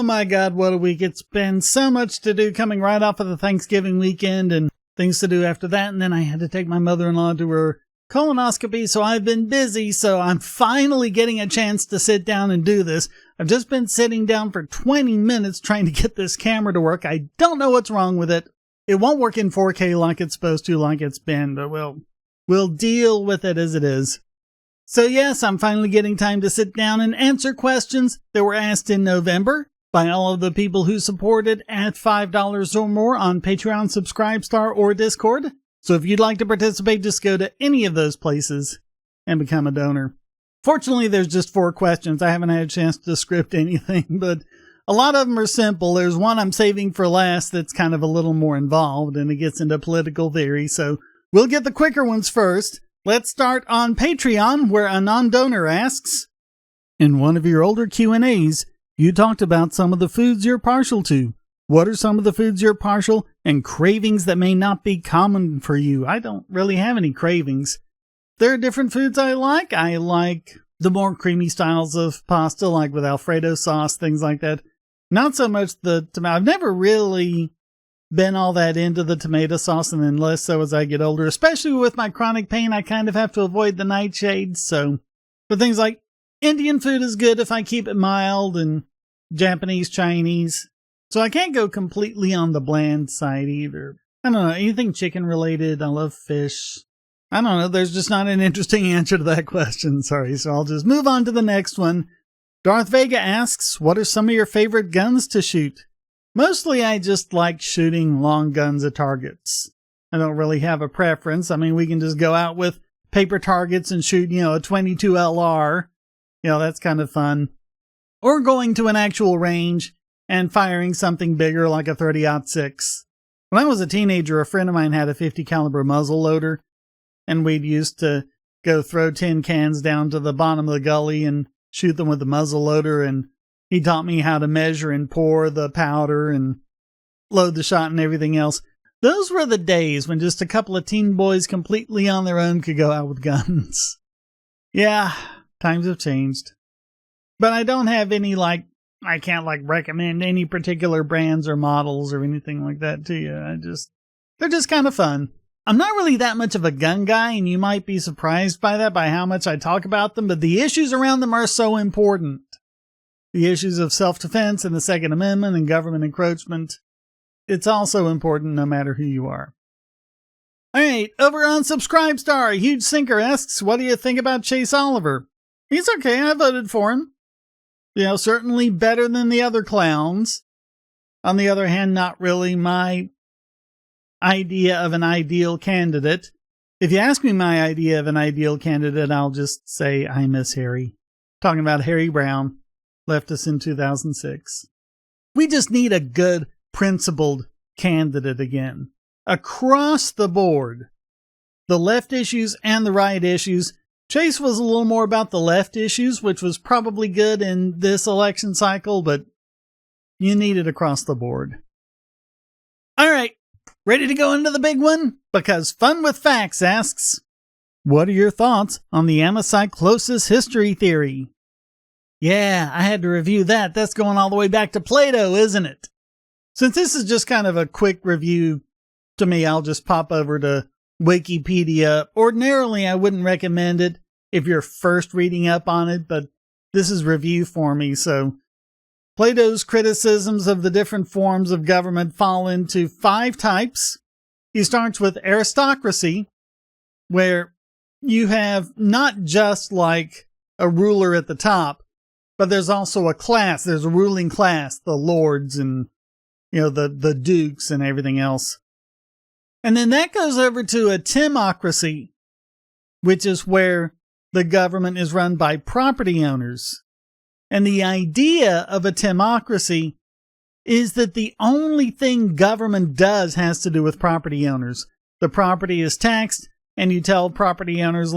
my God, what a week. It's been so much to do coming right off of the Thanksgiving weekend and things to do after that. And then I had to take my mother-in-law to her colonoscopy, so I've been busy. So I'm finally getting a chance to sit down and do this. I've just been sitting down for 20 minutes trying to get this camera to work. I don't know what's wrong with it. It won't work in 4K like it's supposed to, like it's been, but we'll deal with it as it is. So yes, I'm finally getting time to sit down and answer questions that were asked in November by all of the people who supported at $5 or more on Patreon, Subscribestar, or Discord. So if you'd like to participate, just go to any of those places and become a donor. Fortunately, there's just 4 questions. I haven't had a chance to script anything, but a lot of them are simple. There's one I'm saving for last that's kind of a little more involved, and it gets into political theory, so we'll get the quicker ones first. Let's start on Patreon, where Anon Donor asks, in one of your older Q&As, you talked about some of the foods you're partial to. What are some of the foods you're partial and cravings that may not be common for you? I don't really have any cravings. There are different foods I like. I like the more creamy styles of pasta, like with Alfredo sauce, things like that. Not so much the tomato. I've never really been all that into the tomato sauce, and then less so as I get older. Especially with my chronic pain, I kind of have to avoid the nightshades. So, but things like Indian food is good if I keep it mild, and Japanese, Chinese. So I can't go completely on the bland side either. I don't know, anything chicken related. I love fish. I don't know, there's just not an interesting answer to that question. Sorry, so I'll just move on to the next one. Darth Vega asks, what are some of your favorite guns to shoot? Mostly I just like shooting long guns at targets. I don't really have a preference. I mean, we can just go out with paper targets and shoot, a 22 LR. That's kind of fun. Or going to an actual range and firing something bigger like a 30-06. When I was a teenager, a friend of mine had a 50 caliber muzzle loader, and we'd used to go throw tin cans down to the bottom of the gully and shoot them with the muzzle loader, and he taught me how to measure and pour the powder and load the shot and everything else. Those were the days when just a couple of teen boys completely on their own could go out with guns. Yeah, times have changed. But I don't have any, I can't, recommend any particular brands or models or anything like that to you. They're just kind of fun. I'm not really that much of a gun guy, and you might be surprised by that, by how much I talk about them, but the issues around them are so important. The issues of self-defense and the Second Amendment and government encroachment. It's also important no matter who you are. Alright, over on Subscribestar, Hugesinker asks, what do you think about Chase Oliver? He's okay, I voted for him. Certainly better than the other clowns. On the other hand, not really my idea of an ideal candidate. If you ask me my idea of an ideal candidate, I'll just say I miss Harry. Talking about Harry Brown. Left us in 2006. We just need a good, principled candidate again. Across the board. The left issues and the right issues. Chase was a little more about the left issues, which was probably good in this election cycle, but you need it across the board. Alright, ready to go into the big one? Because FunwithFacts asks, what are your thoughts on the anacyclosis history theory? Yeah, I had to review that. That's going all the way back to Plato, isn't it? Since this is just kind of a quick review to me, I'll just pop over to Wikipedia. Ordinarily, I wouldn't recommend it if you're first reading up on it, but this is review for me. So, Plato's criticisms of the different forms of government fall into 5 types. He starts with aristocracy, where you have not just like a ruler at the top, but there's also a class. There's a ruling class, the lords and, the dukes and everything else. And then that goes over to a timocracy, which is where the government is run by property owners. And the idea of a timocracy is that the only thing government does has to do with property owners. The property is taxed, and you tell property owners,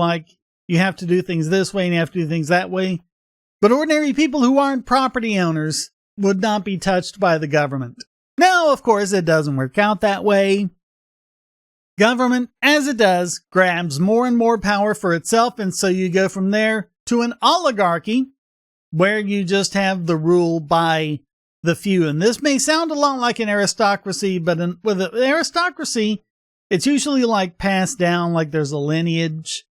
you have to do things this way and you have to do things that way. But ordinary people who aren't property owners would not be touched by the government. Now, of course, it doesn't work out that way. Government, as it does, grabs more and more power for itself, and so you go from there to an oligarchy, where you just have the rule by the few. And this may sound a lot like an aristocracy, but with an aristocracy, it's usually like passed down, like there's a lineage,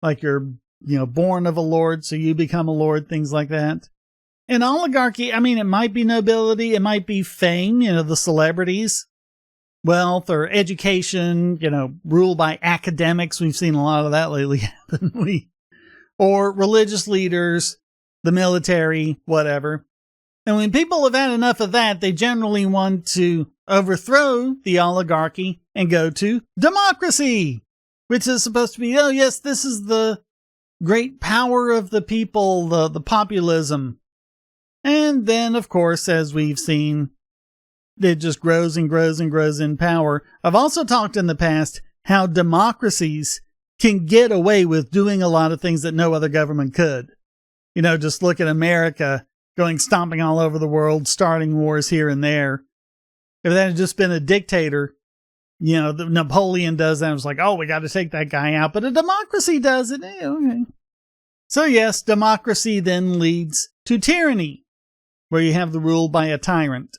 like you're, born of a lord, so you become a lord, things like that. In oligarchy, I mean, it might be nobility, it might be fame, the celebrities, wealth or education, ruled by academics. We've seen a lot of that lately, haven't we? Or religious leaders, the military, whatever. And when people have had enough of that, they generally want to overthrow the oligarchy and go to democracy, which is supposed to be, oh yes, this is the great power of the people, the populism. And then, of course, as we've seen, it just grows and grows and grows in power. I've also talked in the past how democracies can get away with doing a lot of things that no other government could. Just look at America going stomping all over the world, starting wars here and there. If that had just been a dictator, Napoleon does that. It's like, oh, we got to take that guy out. But a democracy does it. Okay. So yes, democracy then leads to tyranny, where you have the rule by a tyrant.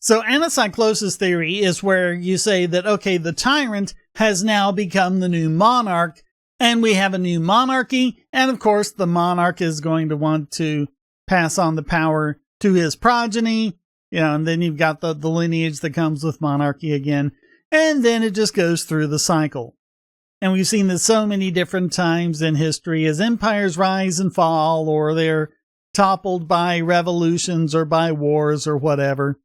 So anacyclosis theory is where you say that, okay, the tyrant has now become the new monarch, and we have a new monarchy, and of course the monarch is going to want to pass on the power to his progeny, and then you've got the lineage that comes with monarchy again, and then it just goes through the cycle. And we've seen this so many different times in history as empires rise and fall, or they're toppled by revolutions or by wars or whatever.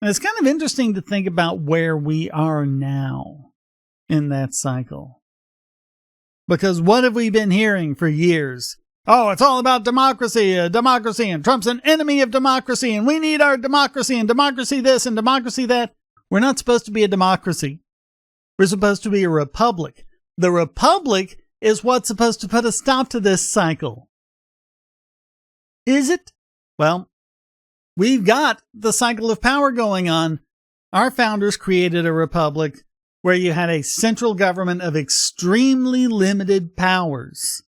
And it's kind of interesting to think about where we are now in that cycle. Because what have we been hearing for years? Oh, it's all about democracy, and Trump's an enemy of democracy, and we need our democracy, and democracy this, and democracy that. We're not supposed to be a democracy. We're supposed to be a republic. The republic is what's supposed to put a stop to this cycle. Is it? Well, we've got the cycle of power going on. Our founders created a republic where you had a central government of extremely limited powers.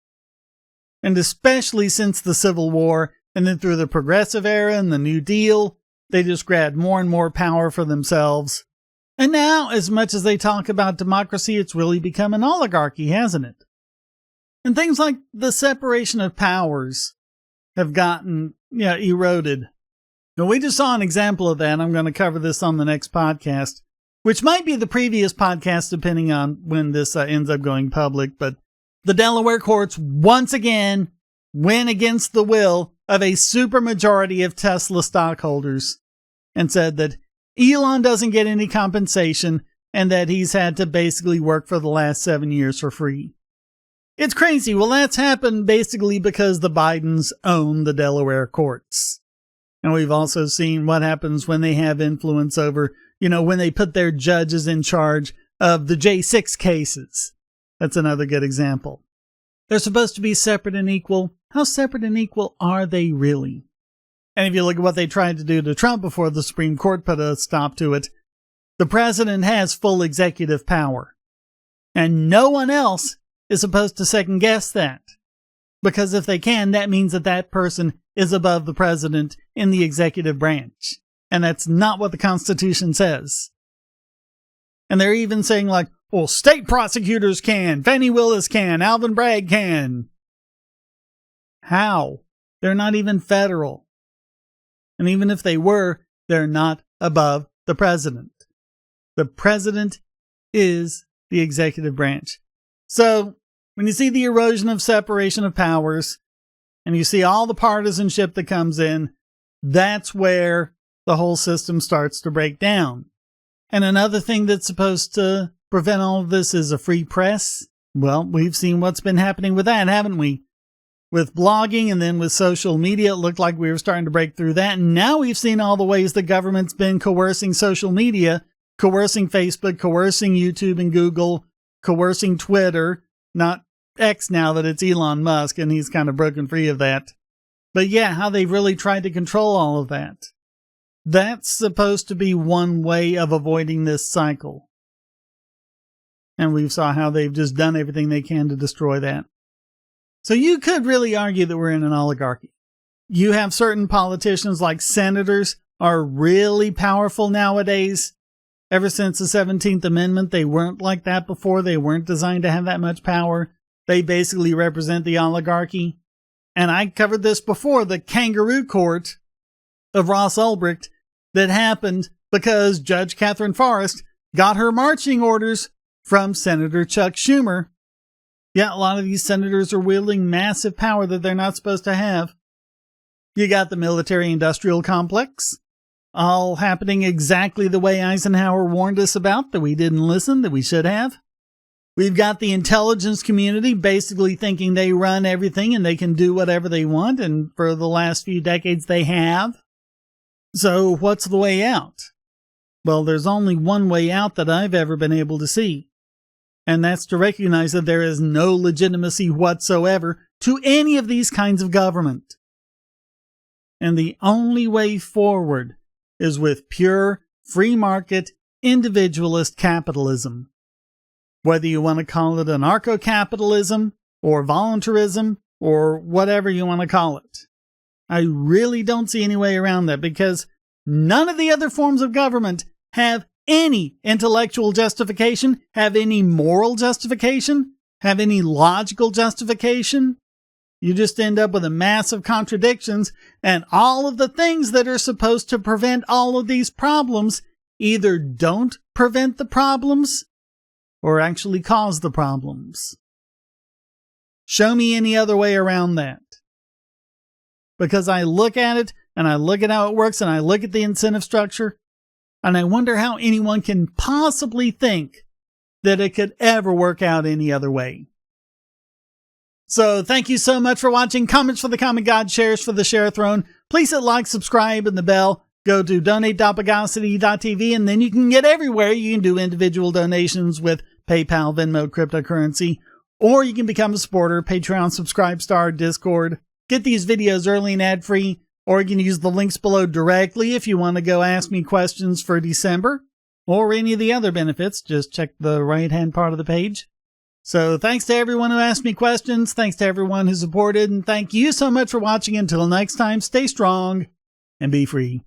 And especially since the Civil War, and then through the Progressive Era and the New Deal, they just grabbed more and more power for themselves. And now, as much as they talk about democracy, it's really become an oligarchy, hasn't it? And things like the separation of powers have gotten, eroded. Now, we just saw an example of that. I'm going to cover this on the next podcast, which might be the previous podcast, depending on when this ends up going public. But the Delaware courts once again went against the will of a supermajority of Tesla stockholders and said that Elon doesn't get any compensation and that he's had to basically work for the last 7 years for free. It's crazy. Well, that's happened basically because the Bidens own the Delaware courts. And we've also seen what happens when they have influence over, when they put their judges in charge of the J6 cases. That's another good example. They're supposed to be separate and equal. How separate and equal are they really? And if you look at what they tried to do to Trump before the Supreme Court put a stop to it, the president has full executive power. And no one else is supposed to second guess that. Because if they can, that means that that person is above the president in the executive branch. And that's not what the Constitution says. And they're even saying like, well, state prosecutors can, Fannie Willis can, Alvin Bragg can. How? They're not even federal. And even if they were, they're not above the president. The president is the executive branch. So, when you see the erosion of separation of powers, and you see all the partisanship that comes in, that's where the whole system starts to break down. And another thing that's supposed to prevent all of this is a free press. Well, we've seen what's been happening with that, haven't we? With blogging and then with social media, it looked like we were starting to break through that. And now we've seen all the ways the government's been coercing social media, coercing Facebook, coercing YouTube and Google, coercing Twitter, not X now that it's Elon Musk and he's kind of broken free of that. But yeah, how they've really tried to control all of that. That's supposed to be one way of avoiding this cycle. And we saw how they've just done everything they can to destroy that. So you could really argue that we're in an oligarchy. You have certain politicians like senators are really powerful nowadays. Ever since the 17th Amendment, they weren't like that before. They weren't designed to have that much power. They basically represent the oligarchy. And I covered this before, the kangaroo court of Ross Ulbricht that happened because Judge Catherine Forrest got her marching orders from Senator Chuck Schumer. Yeah, a lot of these senators are wielding massive power that they're not supposed to have. You got the military-industrial complex, all happening exactly the way Eisenhower warned us about, that we didn't listen, that we should have. We've got the intelligence community basically thinking they run everything and they can do whatever they want, and for the last few decades they have. So what's the way out? Well, there's only one way out that I've ever been able to see. And that's to recognize that there is no legitimacy whatsoever to any of these kinds of government. And the only way forward is with pure, free market, individualist capitalism. Whether you want to call it anarcho-capitalism, or voluntarism, or whatever you want to call it. I really don't see any way around that, because none of the other forms of government have any intellectual justification, have any moral justification, have any logical justification. You just end up with a mass of contradictions, and all of the things that are supposed to prevent all of these problems either don't prevent the problems or actually cause the problems. Show me any other way around that. Because I look at it, and I look at how it works, and I look at the incentive structure, and I wonder how anyone can possibly think that it could ever work out any other way. So thank you so much for watching. Comments for the Common God, shares for the Share Throne. Please hit like, subscribe, and the bell. Go to donate.bogosity.tv, and then you can get everywhere. You can do individual donations with PayPal, Venmo, cryptocurrency, or you can become a supporter, Patreon, Subscribe Star, Discord. Get these videos early and ad-free, or you can use the links below directly if you want to go ask me questions for December, or any of the other benefits. Just check the right-hand part of the page. So thanks to everyone who asked me questions, thanks to everyone who supported, and thank you so much for watching. Until next time, stay strong and be free.